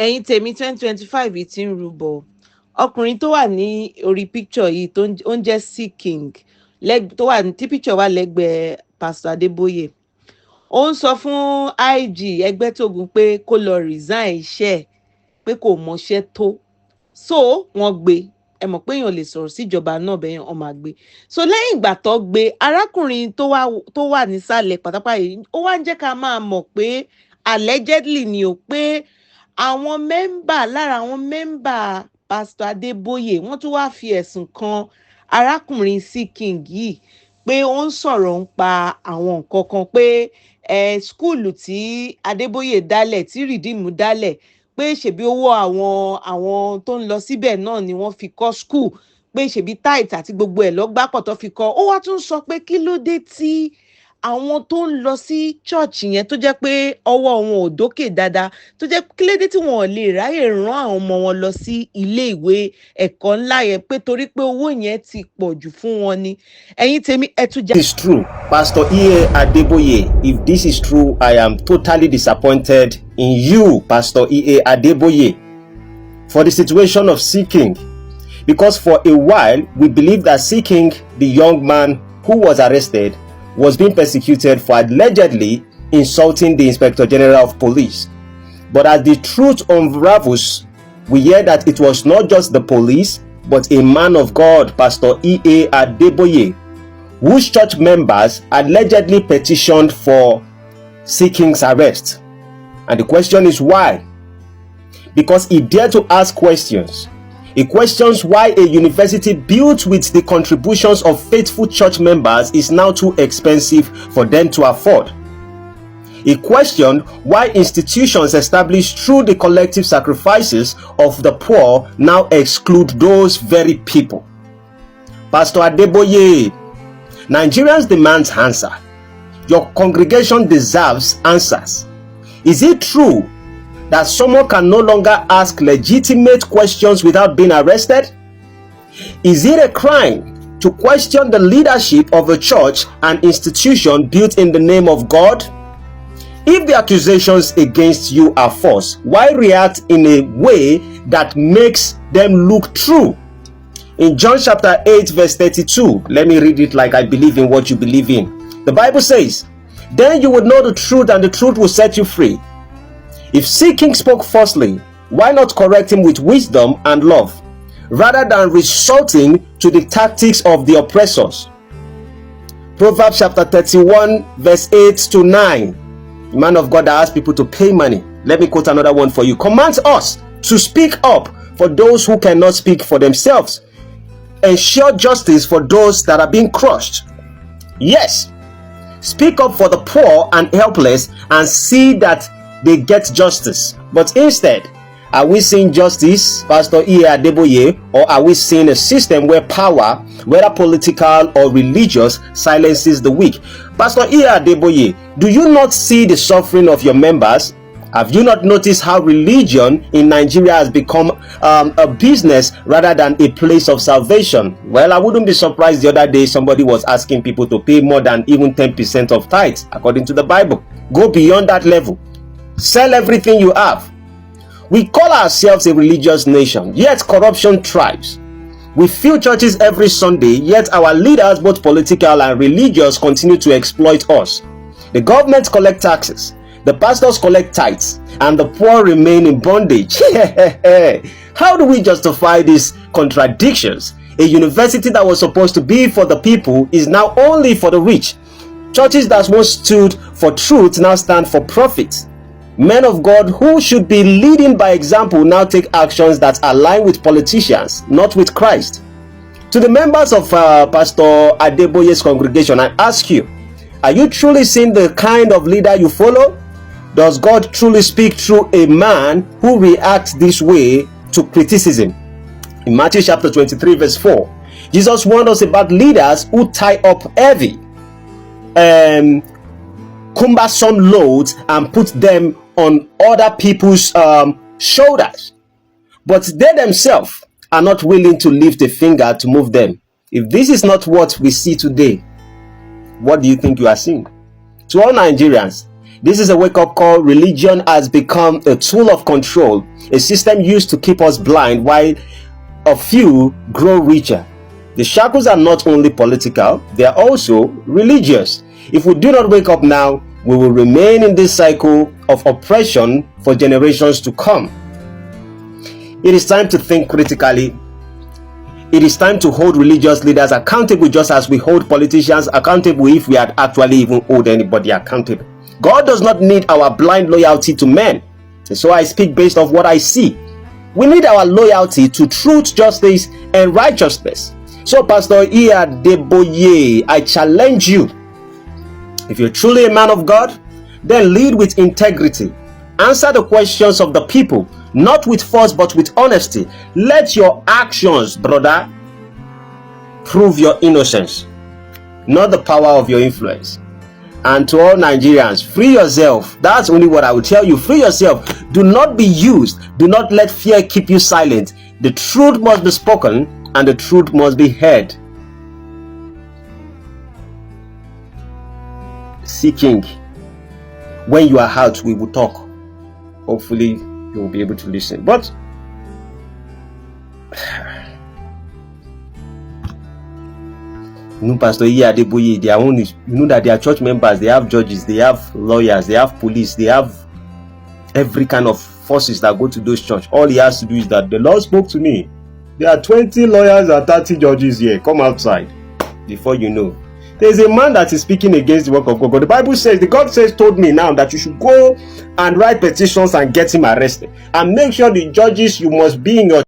ẹ̀yin tèmi 2025 yìí ti ń rúbọ. Ọkùnrin tó wà ní orí picture yìí ó ń jẹ́ C King tó wà tí picture wà lẹ́gbẹ̀ẹ́ Pastor Adeboye. Ó ń sọ fún IG Egbetokun pé kó lọ resign iṣẹ́ ẹ̀ pé kò mọṣẹ́ tó. So wọ́n gbé, ẹ mọ̀ pé èèyàn lè sọ̀rọ̀ síjọba náà bẹ́ẹ̀ wọ́n máa gbé. So lẹ́yìn ìgbà tó gbé, arákùnrin tó wà nísàlẹ̀ pátápátá yìí ó wá ń jẹ́ ká máa mọ̀ pé allegedly ni o pé àwọn lára àwọn mẹ́mbà Pastor Adeboye wọ́n tún wá fi ẹ̀sùn kan arákùnrin C King yìí pé ó ń sọ̀rọ̀ ń pa àwọn nǹkan kan pé skúùlù tí Adeboye dálẹ̀ tí Redeem dálẹ̀ pé ṣèbí owó àwọn tó ń lọ síbẹ̀ náà ni wọ́n fi kọ́ skúù pé ṣèbí tithe àti gbogbo ẹ̀ lọ́gbàpọ̀ tó fi kọ́. Ó wá tún sọ pé kí ló dé tí àwọn tó ń lọ sí church yẹn tó jẹ́ pé ọwọ́ wọn ò dókè dáadáa tó jẹ́ kí ló dé tí wọn ò lè ráyè rán àwọn ọmọ wọn lọ sí ilé ìwé ẹ̀kọ́ ńlá yẹn pé torí pé owó yẹn ti pọ̀ jù fún wọn ni. Ẹ̀yin tèmi ẹ tún já. This is true, Pastor E.adeboye. If this is true, I am totally disappointed in you, Pastor E.adeboye, for the situation of C King, because for a while we believed that C King, the young man who was arrested, was being persecuted for allegedly insulting the Inspector General of Police. But as the truth unravels, we hear that it was not just the police, but a man of God, Pastor E.adeboye, whose church members allegedly petitioned for C King's arrest. And the question is why? Because he dared to ask questions. He questions why a university built with the contributions of faithful church members is now too expensive for them to afford. He questioned why institutions established through the collective sacrifices of the poor now exclude those very people. Pastor Adeboye, Nigerians demand answer. Your congregation deserves answers. Is it true that someone can no longer ask legitimate questions without being arrested? Is it a crime to question the leadership of a church and institution built in the name of God? If the accusations against you are false, why react in a way that makes them look true? In John chapter 8 verse 32, let me read it like I believe in what you believe in. The Bible says, "Then you would know the truth, and the truth will set you free." If C King spoke falsely, why not correct him with wisdom and love, rather than resorting to the tactics of the oppressors? Proverbs chapter 31 verse 8 to 9. The man of God that asked people to pay money. Let me quote another one for you. Commands us to speak up for those who cannot speak for themselves. Ensure justice for those that are being crushed. Yes, speak up for the poor and helpless and see that they get justice. But instead, are we seeing justice, Pastor E.adeboye, or are we seeing a system where power, whether political or religious, silences the weak? Pastor E.adeboye, do you not see the suffering of your members? Have you not noticed how religion in Nigeria has become a business rather than a place of salvation? Well, I wouldn't be surprised the other day somebody was asking people to pay more than even 10% of tithes, according to the Bible. Go beyond that level. Sell everything you have. We call ourselves a religious nation, yet corruption thrives. We fill churches every Sunday, yet our leaders, both political and religious, continue to exploit us. The government collect taxes, the pastors collect tithes, and the poor remain in bondage. How do we justify these contradictions? A university that was supposed to be for the people is now only for the rich. Churches that once stood for truth now stand for profit. Men of God who should be leading by example now take actions that align with politicians, not with Christ. To the members of Pastor Adeboye's congregation, I ask you, are you truly seeing the kind of leader you follow? Does God truly speak through a man who reacts this way to criticism? In Matthew chapter 23 verse 4, Jesus warned us about leaders who tie up heavy, cumbersome loads and put them on other people's shoulders, but they themselves are not willing to lift a finger to move them. If this is not what we see today, what do you think you are seeing? To all Nigerians, This is a wake-up call. Religion has become a tool of control, a system used to keep us blind while a few grow richer. The shackles are not only political, they are also religious. If we do not wake up now, we will remain in this cycle of oppression for generations to come. It is time to think critically. It is time to hold religious leaders accountable, just as we hold politicians accountable, if we had actually even hold anybody accountable. God does not need our blind loyalty to men. And so I speak based off what I see. We need our loyalty to truth, justice, and righteousness. So, Pastor E.adeboye, I challenge you. If you're truly a man of God, then lead with integrity. Answer the questions of the people, not with force but with honesty. Let your actions, brother, prove your innocence, not the power of your influence. And to all Nigerians, free yourself. That's only what I will tell you. Free yourself. Do not be used. Do not let fear keep you silent. The truth must be spoken and the truth must be heard. Seeking. When you are out, we will talk. Hopefully, you will be able to listen. But Pastor E.adeboye, their own is, that they are church members, they have judges, they have lawyers, they have police, they have every kind of forces that go to those churches. All he has to do is that the Lord spoke to me. There are 20 lawyers and 30 judges here. Come outside. Before you know, there's a man that is speaking against the work of God. The Bible says, God told me now that you should go and write petitions and get him arrested. And make sure the judges, you must be in your